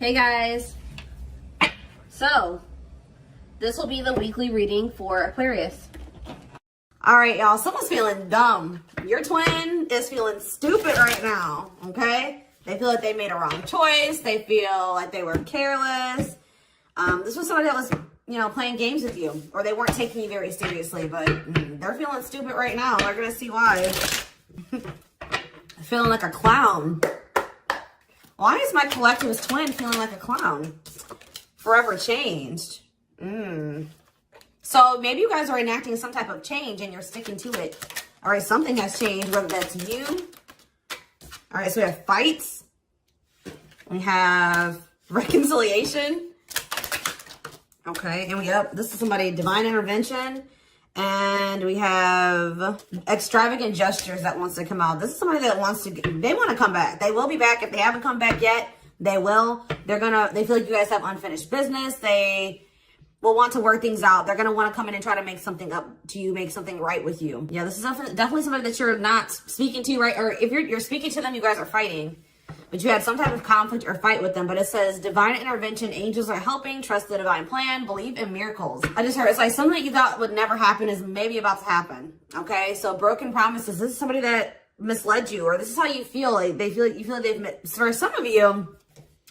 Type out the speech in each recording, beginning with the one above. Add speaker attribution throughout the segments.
Speaker 1: Hey guys, so this will be the weekly reading for Aquarius.
Speaker 2: All right, y'all, someone's feeling dumb. Your twin is feeling stupid right now, okay? They feel like they made a wrong choice. They feel like they were careless. This was somebody that was, playing games with you, or they weren't taking you very seriously, but they're feeling stupid right now. They're going to see why. Feeling like a clown. Why is my collective's twin feeling like a clown? Forever changed. So maybe you guys are enacting some type of change and you're sticking to it. All right, something has changed, whether that's you. All right, so we have fights. We have reconciliation. Okay, and this is somebody, divine intervention. And we have extravagant gestures that wants to come out. This is somebody that they want to come back. They will be back. If they haven't come back yet, they will. They feel like you guys have unfinished business. They will want to work things out. They're going to want to come in and try to make something up to you, make something right with you. Yeah, this is definitely somebody that you're not speaking to, right? Or if you're speaking to them, you guys are fighting. But you had some type of conflict or fight with them. But it says, divine intervention, angels are helping, trust the divine plan, believe in miracles. I just heard, it's like something that you thought would never happen is maybe about to happen. Okay, so broken promises. This is somebody that misled you, or this is how you feel. Like you feel like they've for some of you,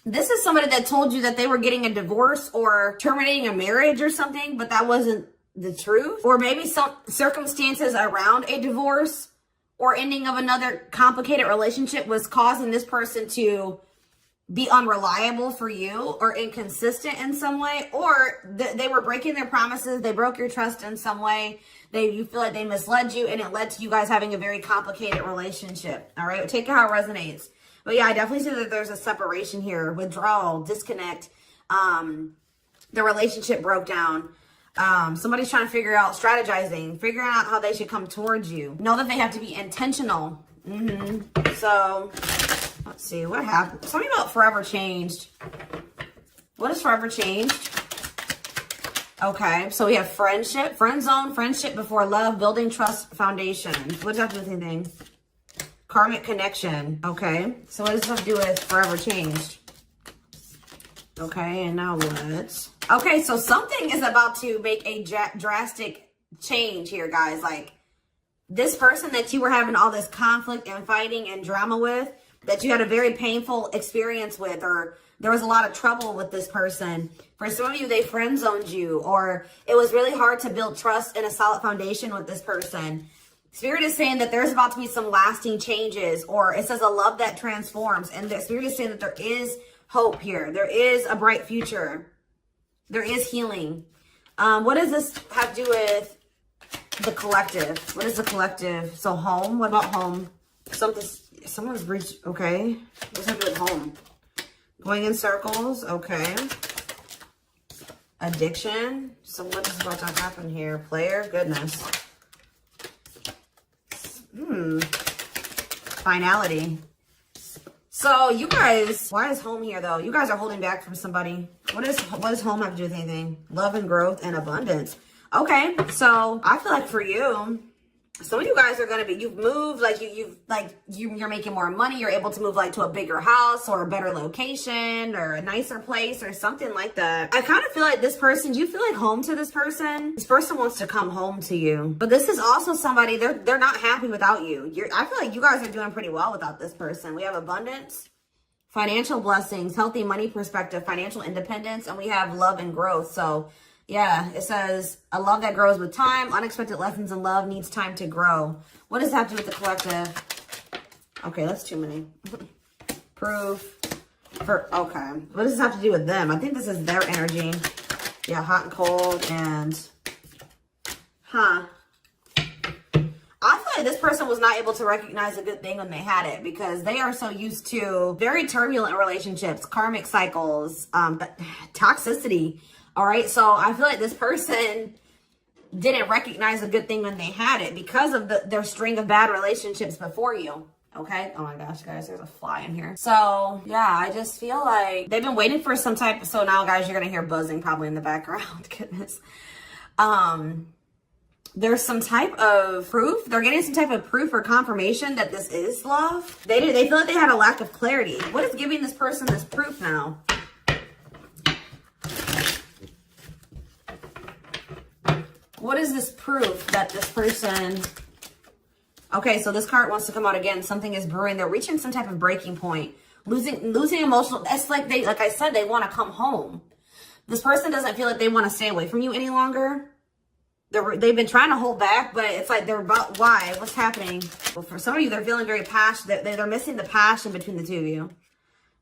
Speaker 2: this is somebody that told you that they were getting a divorce or terminating a marriage or something, but that wasn't the truth. Or maybe some circumstances around a divorce or ending of another complicated relationship was causing this person to be unreliable for you or inconsistent in some way, or they were breaking their promises. They broke your trust in some way. You feel like they misled you, and it led to you guys having a very complicated relationship. All right, take it how it resonates. But yeah, I definitely see that there's a separation here, withdrawal, disconnect. The relationship broke down. Somebody's trying to strategizing, figuring out how they should come towards you. Know that they have to be intentional. So, let's see, what happened? Something about forever changed. What is forever changed? Okay, so we have friendship, friend zone, friendship before love, building trust, foundation. What does that have to do with anything? Karmic connection. Okay, so what does this have to do with forever changed? Okay, and now what? Okay, so something is about to make a drastic change here, guys. Like, this person that you were having all this conflict and fighting and drama with, that you had a very painful experience with, or there was a lot of trouble with this person. For some of you, they friend zoned you, or it was really hard to build trust and a solid foundation with this person. Spirit is saying that there's about to be some lasting changes, or it says a love that transforms. And the Spirit is saying that there is hope here. There is a bright future. There is healing. What does this have to do with the collective? What is the collective? So home, what about home? Someone's reached, okay. What does that have to do with home? Going in circles, okay. Addiction. So what is about to happen here? Player, goodness. Finality. So you guys, why is home here though? You guys are holding back from somebody. What does home have to do with anything? Love and growth and abundance. Okay, so I feel like for you, some of you guys are gonna be, you've moved, like you're making more money. You're able to move like to a bigger house or a better location or a nicer place or something like that. I kind of feel like this person, do you feel like home to this person? This person wants to come home to you, but this is also somebody, they're not happy without you. I feel like you guys are doing pretty well without this person. We have abundance, financial blessings, healthy money perspective, financial independence, and we have love and growth. So yeah, it says a love that grows with time. Unexpected lessons in love needs time to grow. What does that have to do with the collective? Okay, that's too many. Proof. Okay. What does this have to do with them? I think this is their energy. Yeah, hot and cold and... I feel like this person was not able to recognize a good thing when they had it, because they are so used to very turbulent relationships, karmic cycles, toxicity. All right, so I feel like this person didn't recognize a good thing when they had it because of their string of bad relationships before you. Okay. Oh my gosh, guys, there's a fly in here. So yeah, I just feel like they've been waiting for some type. So now, guys, you're gonna hear buzzing probably in the background. Goodness. There's some type of proof. They're getting some type of proof or confirmation that this is love. They feel like they had a lack of clarity. What is giving this person this proof now? What is this proof that this person... Okay, so this card wants to come out again. Something is brewing. They're reaching some type of breaking point. Losing emotional... That's like like I said, they want to come home. This person doesn't feel like they want to stay away from you any longer. They've been trying to hold back, but it's like they're about... Why? What's happening? Well, for some of you, they're feeling very passionate. They're missing the passion between the two of you.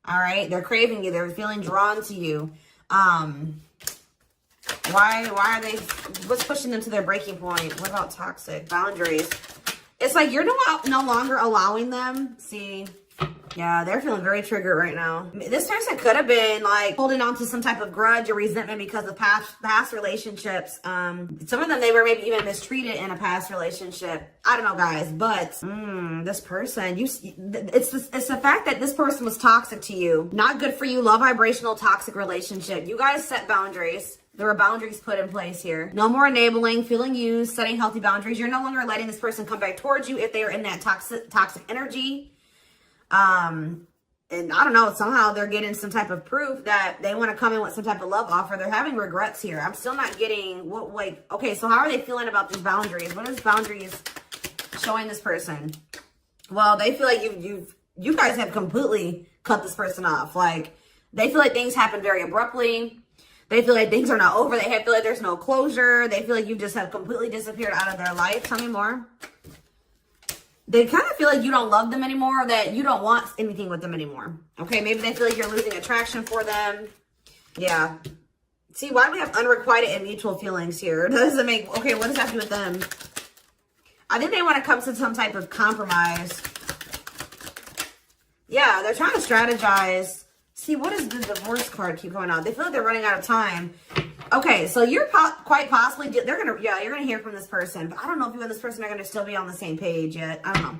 Speaker 2: All right? They're craving you. They're feeling drawn to you. Why are they... What's pushing them to their breaking point? What about toxic boundaries? It's like you're no longer allowing them. See, yeah, they're feeling very triggered right now. This person could have been like holding on to some type of grudge or resentment because of past relationships. Some of them, they were maybe even mistreated in a past relationship. I don't know, guys, but this person, it's the fact that this person was toxic to you. Not good for you. Low vibrational toxic relationship. You guys set boundaries. There were boundaries put in place here. No more enabling, feeling used, setting healthy boundaries. You're no longer letting this person come back towards you if they are in that toxic energy. And I don't know, somehow they're getting some type of proof that they want to come in with some type of love offer. They're having regrets here. I'm still not getting okay, so how are they feeling about these boundaries? What is boundaries showing this person? Well, they feel like you guys have completely cut this person off. Like, they feel like things happen very abruptly. They feel like things are not over. They feel like there's no closure. They feel like you just have completely disappeared out of their life. Tell me more. They kind of feel like you don't love them anymore, or that you don't want anything with them anymore. Okay, maybe they feel like you're losing attraction for them. Yeah. See, why do we have unrequited and mutual feelings here? Doesn't make... Okay, what does that have to do with them? I think they want to come to some type of compromise. Yeah, they're trying to strategize. See, what does the divorce card keep going out? They feel like they're running out of time. Okay, so you're quite possibly... you're going to hear from this person. But I don't know if you and this person are going to still be on the same page yet. I don't know.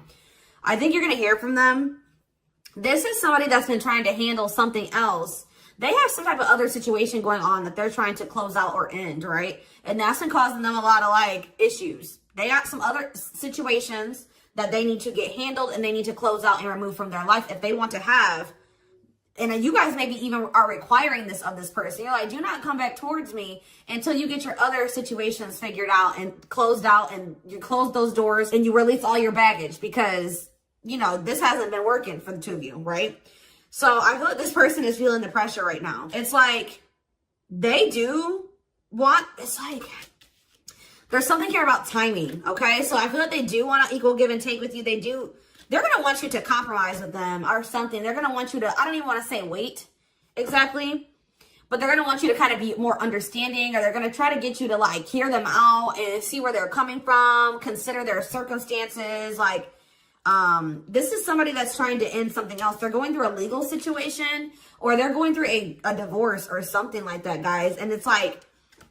Speaker 2: I think you're going to hear from them. This is somebody that's been trying to handle something else. They have some type of other situation going on that they're trying to close out or end, right? And that's been causing them a lot of, like, issues. They got some other situations that they need to get handled and they need to close out and remove from their life if they want to have... And you guys maybe even are requiring this of this person. You're like, do not come back towards me until you get your other situations figured out and closed out, and you close those doors and you release all your baggage because, you know, this hasn't been working for the two of you, right? So I feel like this person is feeling the pressure right now. It's like they do want, it's like there's something here about timing, okay? So I feel like they do want to equal give and take with you. They do. They're going to want you to compromise with them or something. They're going to want you to, I don't even want to say wait exactly, but they're going to want you to kind of be more understanding, or they're going to try to get you to like hear them out and see where they're coming from, consider their circumstances. Like, this is somebody that's trying to end something else. They're going through a legal situation, or they're going through a divorce or something like that, guys. And it's like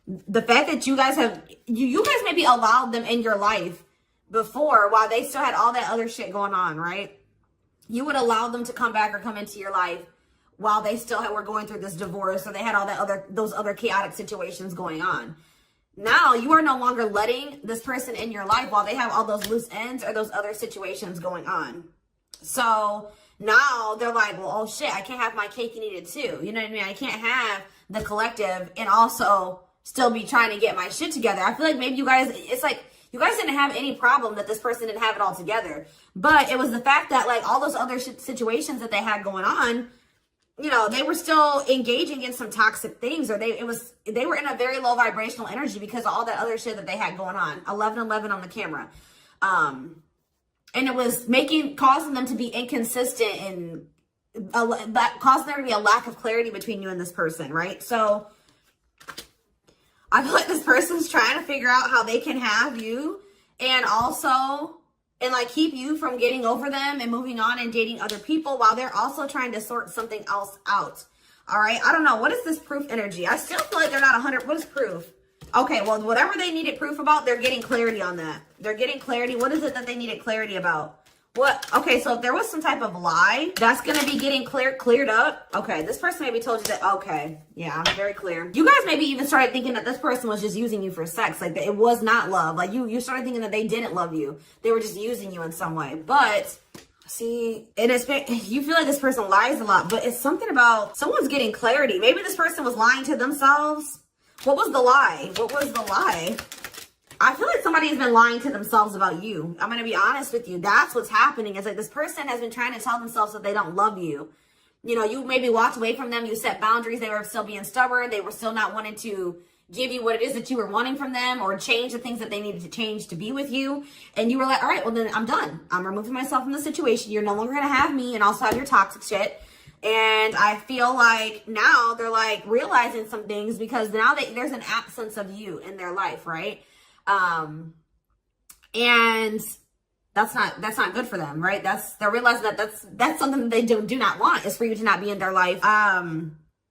Speaker 2: the fact that you guys have, you guys maybe allowed them in your life before while they still had all that other shit going on, right? You would allow them to come back or come into your life while they still were going through this divorce, or they had all that those other chaotic situations going on. Now you are no longer letting this person in your life while they have all those loose ends or those other situations going on. So now they're like, well, oh shit, I can't have my cake and eat it too. You know what I mean? I can't have the collective and also still be trying to get my shit together. I feel like maybe you guys, it's like, you guys didn't have any problem that this person didn't have it all together. But it was the fact that like all those other situations that they had going on, you know, they were still engaging in some toxic things, or they were in a very low vibrational energy because of all that other shit that they had going on. 1111 on the camera. And it was causing them to be inconsistent and causing there to be a lack of clarity between you and this person, right? So I feel like this person's trying to figure out how they can have you and like keep you from getting over them and moving on and dating other people while they're also trying to sort something else out. All right. I don't know. What is this proof energy? I still feel like they're not 100. What is proof? Okay. Well, whatever they needed proof about, they're getting clarity on that. They're getting clarity. What is it that they needed clarity about? What? Okay, so if there was some type of lie, that's going to be getting cleared up. Okay, this person maybe told you that. Okay, yeah, very clear. You guys maybe even started thinking that this person was just using you for sex. Like, it was not love. Like, you started thinking that they didn't love you. They were just using you in some way. But, see, you feel like this person lies a lot, but it's something about someone's getting clarity. Maybe this person was lying to themselves. What was the lie? What was the lie? I feel like somebody has been lying to themselves about you. I'm going to be honest with you. That's what's happening. It's like this person has been trying to tell themselves that they don't love you. You know, you maybe walked away from them. You set boundaries. They were still being stubborn. They were still not wanting to give you what it is that you were wanting from them, or change the things that they needed to change to be with you. And you were like, all right, well then I'm done. I'm removing myself from the situation. You're no longer going to have me and also have your toxic shit. And I feel like now they're like realizing some things because now there's an absence of you in their life, right? And that's not good for them, right? They're realizing that that's something that they do not want, is for you to not be in their life.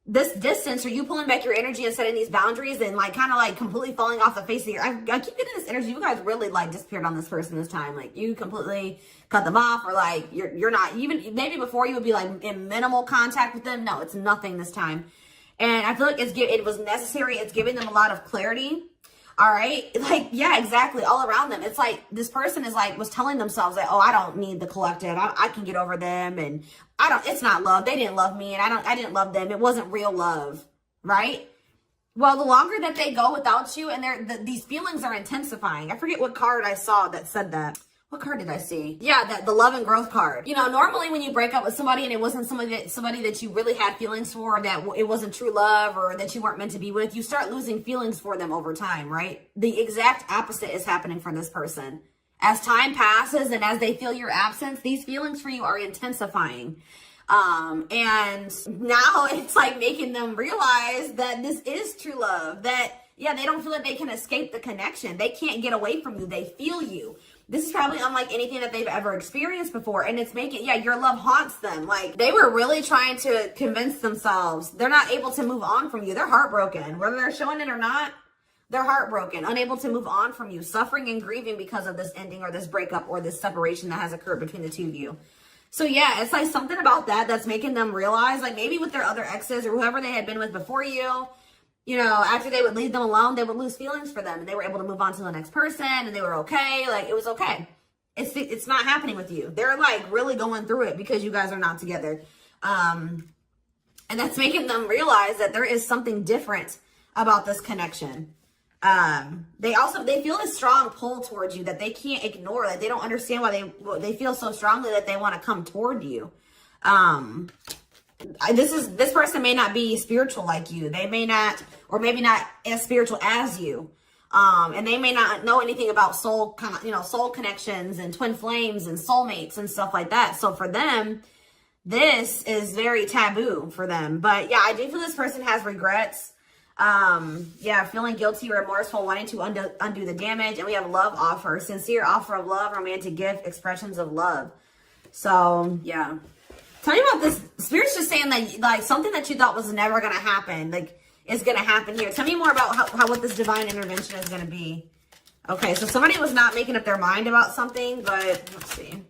Speaker 2: This distance, or you pulling back your energy and setting these boundaries and like kind of like completely falling off the face of your, I keep getting this energy. You guys really like disappeared on this person this time. Like you completely cut them off, or like you're not even, maybe before you would be like in minimal contact with them. No, it's nothing this time. And I feel like it was necessary. It's giving them a lot of clarity. All right. Like, yeah, exactly. All around them. It's like this person was telling themselves that, oh, I don't need the collective. I can get over them. And it's not love. They didn't love me. And I didn't love them. It wasn't real love. Right. Well, the longer that they go without you, and these feelings are intensifying. I forget what card I saw that said that. What card did I see? Yeah, the love and growth card. You know, normally when you break up with somebody and it wasn't somebody that you really had feelings for, that it wasn't true love, or that you weren't meant to be with, you start losing feelings for them over time, right? The exact opposite is happening for this person. As time passes and as they feel your absence, these feelings for you are intensifying. And now it's like making them realize that this is true love, that, yeah, they don't feel like they can escape the connection. They can't get away from you. They feel you. This is probably unlike anything that they've ever experienced before. And it's making, yeah, your love haunts them. Like they were really trying to convince themselves they're not able to move on from you. They're heartbroken, whether they're showing it or not. They're heartbroken, unable to move on from you, suffering and grieving because of this ending or this breakup or this separation that has occurred between the two of you. So yeah, it's like something about that's making them realize, like maybe with their other exes or whoever they had been with before you know, after they would leave them alone, they would lose feelings for them and they were able to move on to the next person and they were okay. Like it was okay. It's not happening with you. They're like really going through it because you guys are not together. And that's making them realize that there is something different about this connection. They feel a strong pull towards you that they can't ignore. Like they don't understand why they feel so strongly that they want to come toward you. This person may not be spiritual like you. They may not, or maybe not as spiritual as you. And they may not know anything about soul connections and twin flames and soulmates and stuff like that. So for them, this is very taboo for them. But yeah, I do feel this person has regrets. Yeah, feeling guilty or remorseful, wanting to undo the damage. And we have love offer, sincere offer of love, romantic gift, expressions of love. So yeah. Tell me about this. Spirit's just saying that like something that you thought was never going to happen, like is going to happen here. Tell me more about how what this divine intervention is going to be. Okay, so somebody was not making up their mind about something, but let's see.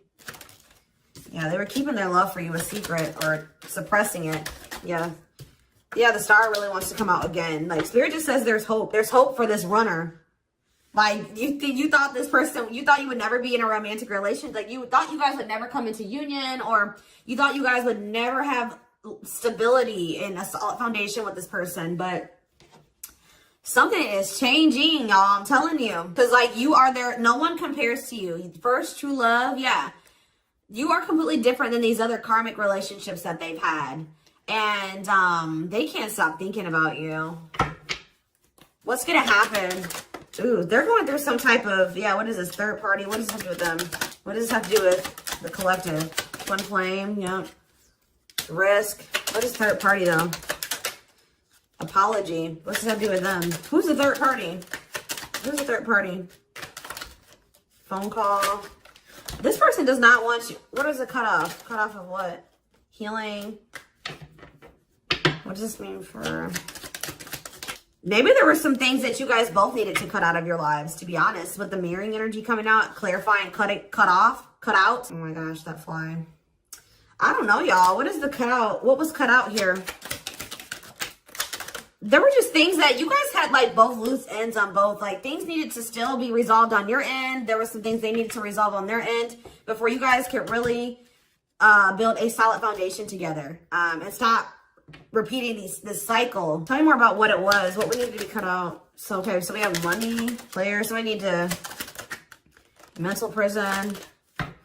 Speaker 2: Yeah, they were keeping their love for you a secret or suppressing it. Yeah. Yeah, the star really wants to come out again. Like Spirit just says there's hope. There's hope for this runner. Like you thought this person, you thought you would never be in a romantic relationship. Like you thought you guys would never come into union, or you thought you guys would never have stability in a solid foundation with this person. But something is changing, y'all. I'm telling you. Because like you are there. No one compares to you. First true love. Yeah. You are completely different than these other karmic relationships that they've had. And they can't stop thinking about you. What's going to happen? Ooh, they're going through some type of, yeah, what is this? Third party? What does this have to do with them? What does this have to do with the collective? Twin flame, yeah. Risk. What is third party, though? Apology. What does this have to do with them? Who's the third party? Who's the third party? Phone call. This person does not want you. What is a cutoff? Cutoff of what? Healing. What does this mean for... Maybe there were some things that you guys both needed to cut out of your lives, to be honest. With the mirroring energy coming out, clarifying, cut out. Oh my gosh, that fly. I don't know, y'all. What is the cut out? What was cut out here? There were just things that you guys had, like, both loose ends on both. Like, things needed to still be resolved on your end. There were some things they needed to resolve on their end before you guys could really build a solid foundation together. And stop repeating this cycle. Tell me more about what it was. What we needed to be cut out. So, okay, so we have money, players. So I need to, mental prison.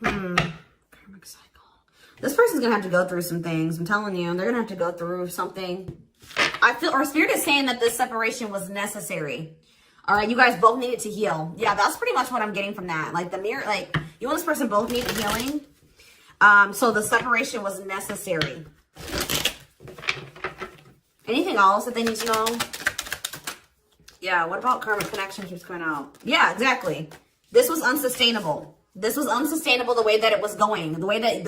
Speaker 2: Karmic cycle. This person's going to have to go through some things. I'm telling you, they're going to have to go through something. I feel, or Spirit is saying that this separation was necessary. All right, you guys both needed to heal. Yeah, that's pretty much what I'm getting from that. Like the mirror, like you and this person both needed healing. So the separation was necessary. Anything else that they need to know? Yeah, what about karmic connection keeps coming out? Yeah, exactly. This was unsustainable. This was unsustainable the way that it was going. The way that,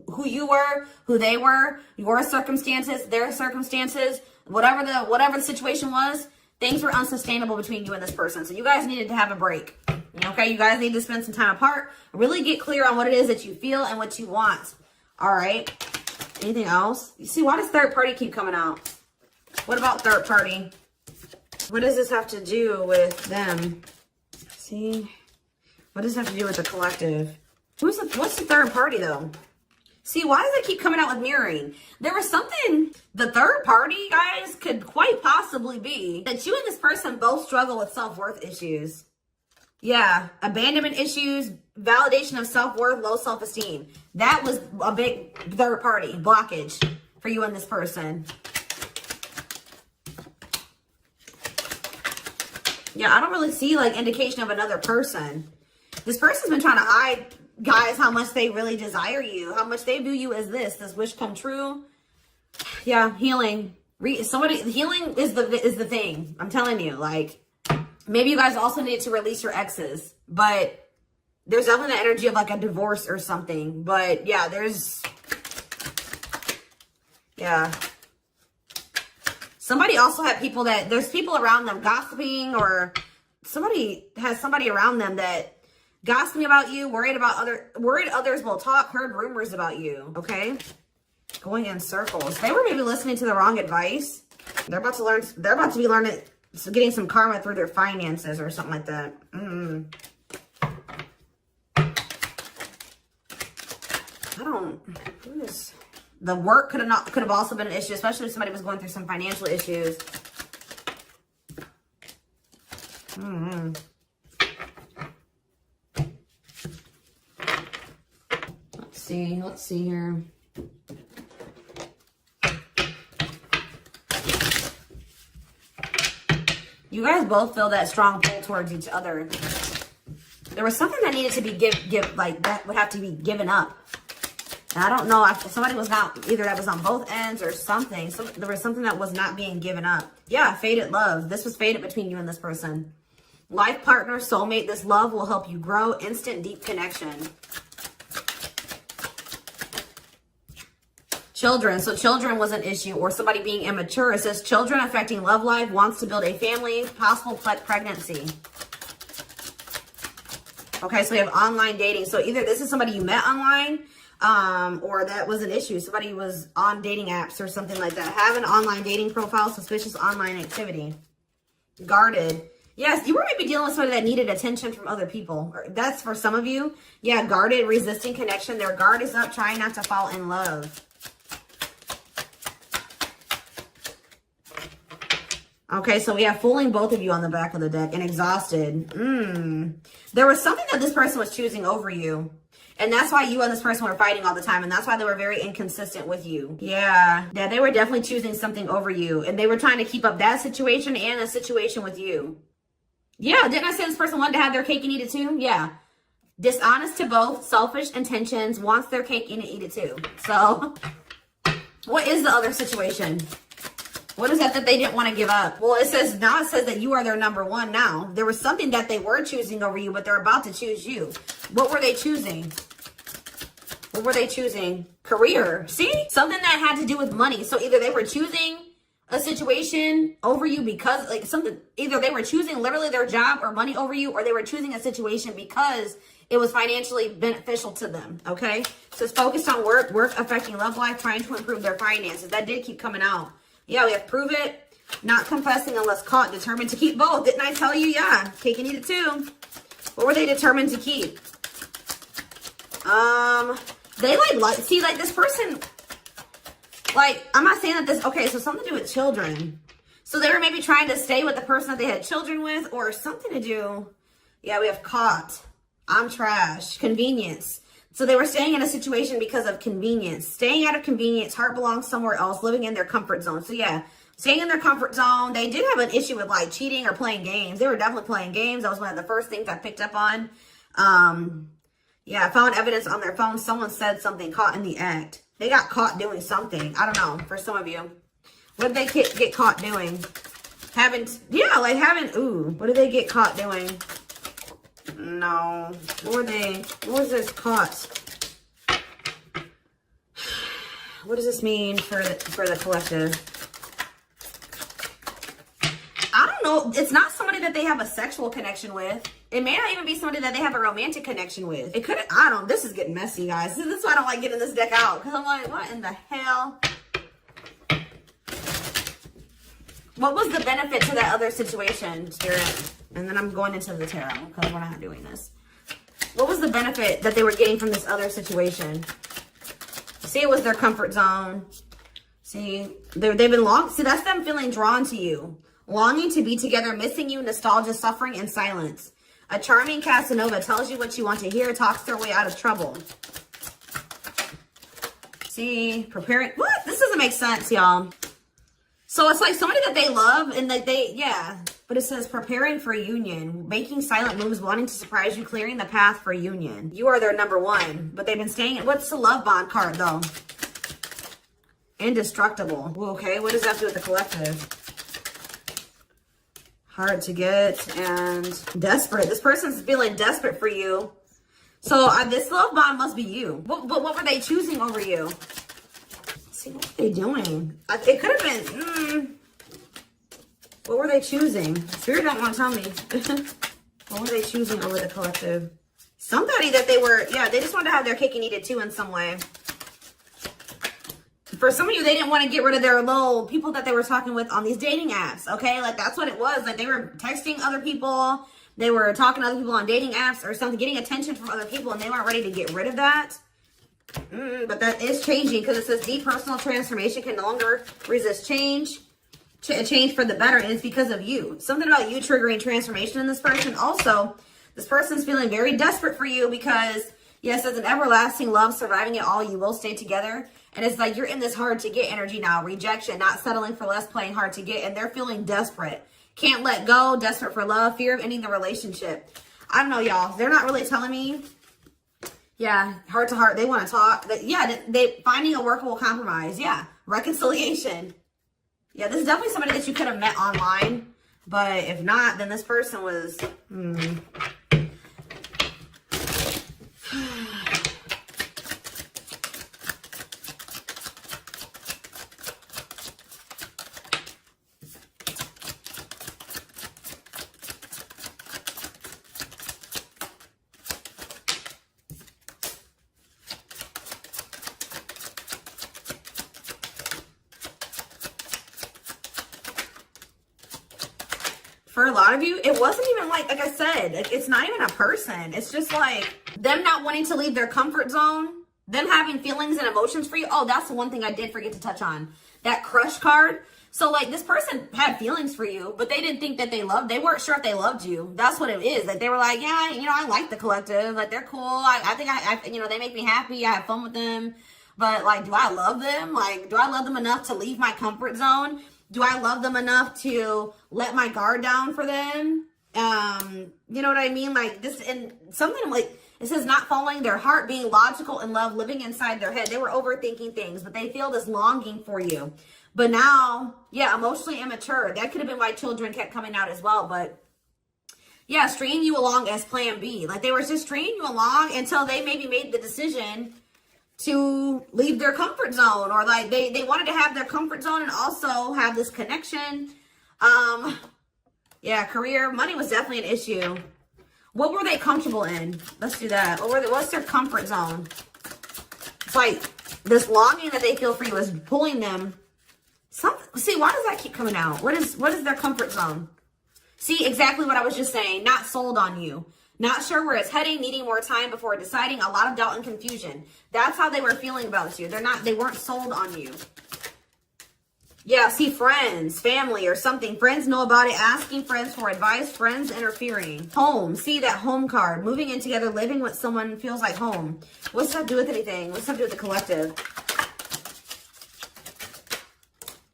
Speaker 2: who you were, who they were, your circumstances, their circumstances, whatever the situation was, things were unsustainable between you and this person. So you guys needed to have a break. Okay, you guys need to spend some time apart. Really get clear on what it is that you feel and what you want. All right. Anything else? You see, why does third party keep coming out? What about third party? What does this have to do with them? See? What does this have to do with the collective? What's the third party, though? See, why does it keep coming out with mirroring? There was something, the third party, guys, could quite possibly be that you and this person both struggle with self-worth issues. Yeah, abandonment issues, validation of self-worth, low self-esteem. That was a big third party blockage for you and this person. Yeah, I don't really see like indication of another person. This person's been trying to hide, guys, how much they really desire you, how much they view you as this wish come true. Yeah, healing. Healing is the thing. I'm telling you, like, maybe you guys also need to release your exes, but there's definitely the energy of like a divorce or something. But yeah, yeah. Somebody also had people that, there's people around them gossiping, or somebody has somebody around them that gossiping about you, worried others will talk, heard rumors about you, okay? Going in circles. They were maybe listening to the wrong advice. They're about to be learning, getting some karma through their finances or something like that. The work could have also been an issue, especially if somebody was going through some financial issues. Let's see here. You guys both feel that strong pull towards each other. There was something that needed to be that would have to be given up. And I don't know if somebody was not, either that was on both ends or something. So there was something that was not being given up. Yeah, fated love. This was fated between you and this person. Life partner, soulmate, this love will help you grow. Instant, deep connection. Children. So children was an issue, or somebody being immature. It says children affecting love life, wants to build a family, possible pregnancy. Okay, so we have online dating. So either this is somebody you met online, or that was an issue. Somebody was on dating apps or something like that. Have an online dating profile, suspicious online activity. Guarded. Yes, you were maybe dealing with somebody that needed attention from other people. That's for some of you. Yeah, guarded, resisting connection. Their guard is up, trying not to fall in love. Okay, so we have fooling both of you on the back of the deck and exhausted. There was something that this person was choosing over you. And that's why you and this person were fighting all the time. And that's why they were very inconsistent with you. Yeah, they were definitely choosing something over you. And they were trying to keep up that situation and a situation with you. Yeah, didn't I say this person wanted to have their cake and eat it too? Yeah. Dishonest to both, selfish intentions, wants their cake and eat it too. So, what is the other situation? What is that they didn't want to give up? Well, it says that you are their number one now. There was something that they were choosing over you, but they're about to choose you. What were they choosing? What were they choosing? Career. See? Something that had to do with money. So either they were choosing a situation over you because either they were choosing literally their job or money over you, or they were choosing a situation because it was financially beneficial to them. Okay? So it's focused on work affecting love life, trying to improve their finances. That did keep coming out. Yeah, we have prove it, not confessing unless caught, determined to keep both. Didn't I tell you? Yeah, cake and eat it too. What were they determined to keep? They see this person, I'm not saying that okay, so something to do with children. So they were maybe trying to stay with the person that they had children with or something to do. Yeah, we have caught. I'm trash. Convenience. So they were staying in a situation because of convenience. Staying out of convenience. Heart belongs somewhere else. Living in their comfort zone. So yeah, staying in their comfort zone. They did have an issue with like cheating or playing games. They were definitely playing games. That was one of the first things I picked up on. Yeah, I found evidence on their phone. Someone said something, caught in the act. They got caught doing something. I don't know, for some of you. What did they get caught doing? Ooh, what did they get caught doing? No. What was this caught? What does this mean for the collective? I don't know. It's not somebody that they have a sexual connection with. It may not even be somebody that they have a romantic connection with. It could, this is getting messy, guys. This is why I don't like getting this deck out. Because I'm like, what in the hell? What was the benefit to that other situation, Spirit? And then I'm going into the tarot because we're not doing this. What was the benefit that they were getting from this other situation? See, it was their comfort zone. See, they've been see, that's them feeling drawn to you. Longing to be together, missing you, nostalgia, suffering, and silence. A charming Casanova tells you what you want to hear, talks their way out of trouble. See, preparing. What? This doesn't make sense, y'all. So it's like somebody that they love and that but it says preparing for union, making silent moves, wanting to surprise you, clearing the path for union. You are their number one, but they've been staying. What's the love bond card though? Indestructible. Okay, what does that do with the collective? Hard to get and desperate. This person's feeling desperate for you. So this love bond must be you. But what were they choosing over you? Let's see, what were they doing? It could have been, what were they choosing? Spirit don't want to tell me. What were they choosing over the collective? Somebody that they just wanted to have their cake and eat it too in some way. For some of you, they didn't want to get rid of their little people that they were talking with on these dating apps, okay? Like, that's what it was. Like, they were texting other people. They were talking to other people on dating apps or something, getting attention from other people, and they weren't ready to get rid of that. But that is changing because it says deep personal transformation can no longer resist change. Change for the better, and it's because of you. Something about you triggering transformation in this person. Also, this person's feeling very desperate for you because, yes, as an everlasting love, surviving it all, you will stay together. And it's like you're in this hard to get energy now. Rejection, not settling for less, playing hard to get. And they're feeling desperate. Can't let go, desperate for love, fear of ending the relationship. I don't know, y'all. They're not really telling me. Yeah, heart to heart. They want to talk. They finding a workable compromise. Yeah, reconciliation. Yeah, this is definitely somebody that you could have met online. But if not, then this person was... For a lot of you, it wasn't even like I said, it's not even a person. It's just like them not wanting to leave their comfort zone, them having feelings and emotions for you. Oh, that's the one thing I did forget to touch on. That crush card. So like this person had feelings for you, but they didn't think that they weren't sure if they loved you. That's what it is. Like they were like, yeah, I like the collective. Like they're cool. I think they make me happy. I have fun with them. But like, do I love them? Like, do I love them enough to leave my comfort zone? Do I love them enough to let my guard down for them? You know what I mean? Like this, and something like it says not following their heart, being logical in love, living inside their head. They were overthinking things, but they feel this longing for you. But now, yeah, emotionally immature. That could have been why children kept coming out as well. But yeah, stringing you along as plan B. Like they were just stringing you along until they maybe made the decision to leave their comfort zone, or like they wanted to have their comfort zone and also have this connection. Yeah, career, money was definitely an issue. What were they comfortable in? Let's do that. What's their comfort zone? It's like this longing that they feel for you is pulling them. See, why does that keep coming out? What is their comfort zone? See, exactly what I was just saying. Not sold on you. Not sure where it's heading, needing more time before deciding, a lot of doubt and confusion. That's how they were feeling about you. They weren't sold on you. Yeah, see friends, family, or something. Friends know about it, asking friends for advice, friends interfering. Home, see that home card. Moving in together, living with someone feels like home. What's that do with anything? What's that do with the collective?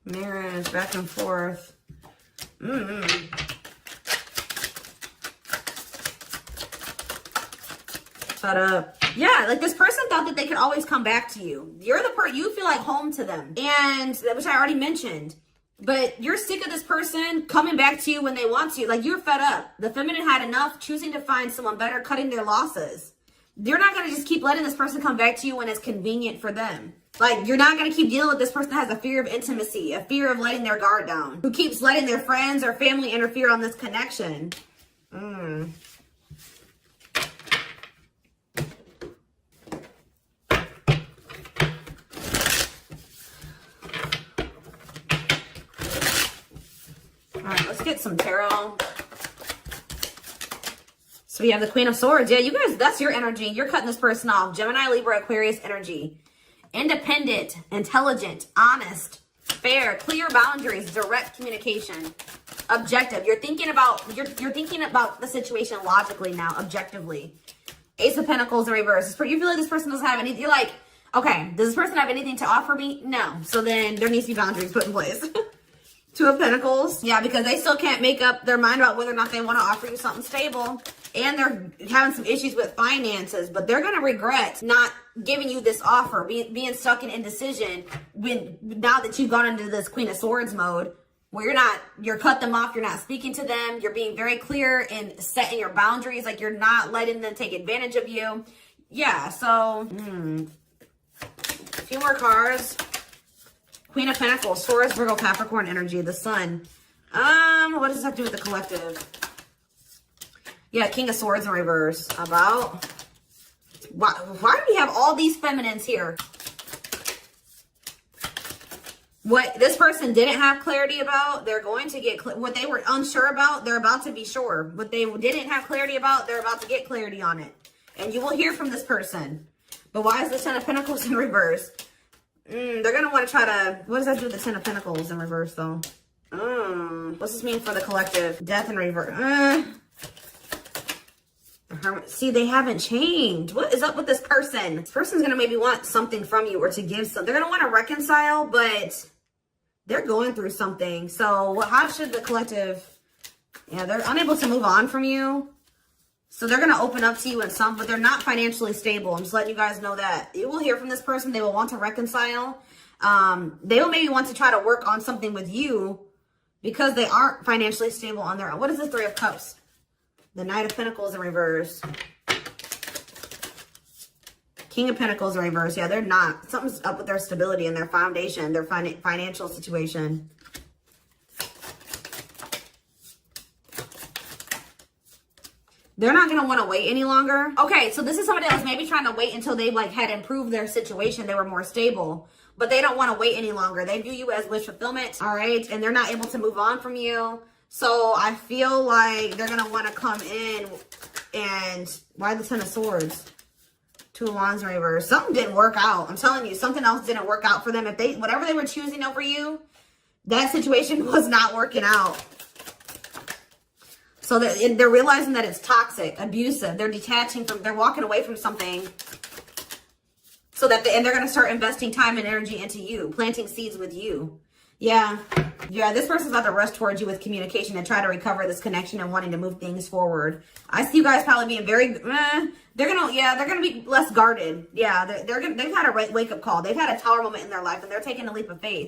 Speaker 2: Marriage, back and forth. Shut up. Yeah, like this person thought that they could always come back to you. You're the person, you feel like home to them. And, which I already mentioned. But you're sick of this person coming back to you when they want to. Like, you're fed up. The feminine had enough, choosing to find someone better, cutting their losses. You're not going to just keep letting this person come back to you when it's convenient for them. Like, you're not going to keep dealing with this person that has a fear of intimacy, a fear of letting their guard down, who keeps letting their friends or family interfere on this connection. All right, let's get some tarot. So we have the Queen of Swords. Yeah, you guys, that's your energy. You're cutting this person off. Gemini, Libra, Aquarius energy. Independent, intelligent, honest, fair, clear boundaries, direct communication, objective. You're thinking about the situation logically now, objectively. Ace of Pentacles in reverse. You feel like this person doesn't have anything. You're like, okay, does this person have anything to offer me? No. So then there needs to be boundaries put in place. Two of Pentacles. Yeah, because they still can't make up their mind about whether or not they want to offer you something stable. And they're having some issues with finances, but they're going to regret not giving you this offer, being stuck in indecision now that you've gone into this Queen of Swords mode, where you're cut them off, you're not speaking to them, you're being very clear and setting your boundaries, like you're not letting them take advantage of you. Yeah, so, a few more cards. Queen of Pentacles, Taurus, Virgo, Capricorn energy, the Sun. What does that do with the collective? Yeah, King of Swords in reverse. About why do we have all these feminines here? What this person didn't have clarity about, they're going to get what they were unsure about, they're about to be sure. What they didn't have clarity about, they're about to get clarity on it. And you will hear from this person. But why is the Ten of Pentacles in reverse? They're going to want to try to... What does that do with the Ten of Pentacles in reverse, though? What's this mean for the collective? Death in reverse. See, they haven't changed. What is up with this person? This person's going to maybe want something from you or to give something. They're going to want to reconcile, but they're going through something. So how should the collective... Yeah, they're unable to move on from you. So they're going to open up to you in some, but they're not financially stable. I'm just letting you guys know that. You will hear from this person. They will want to reconcile. They will maybe want to try to work on something with you because they aren't financially stable on their own. What is the Three of Cups? The Knight of Pentacles in reverse. King of Pentacles in reverse. Yeah, they're not. Something's up with their stability and their foundation, their financial situation. They're not going to want to wait any longer. Okay, so this is somebody else maybe trying to wait until they had improved their situation. They were more stable. But they don't want to wait any longer. They view you as wish fulfillment. All right, and they're not able to move on from you. So I feel like they're going to want to come in and... Why the Ten of Swords? Two of Wands in reverse. Something didn't work out. I'm telling you, something else didn't work out for them. If whatever they were choosing over you, that situation was not working out. So they're realizing that it's toxic, abusive. They're detaching from, they're walking away from something. So that, and they're going to start investing time and energy into you, planting seeds with you. Yeah. Yeah, this person's about to rush towards you with communication and try to recover this connection and wanting to move things forward. I see you guys probably being very, they're going to be less guarded. Yeah, they've had a wake-up call. They've had a tower moment in their life and they're taking a leap of faith.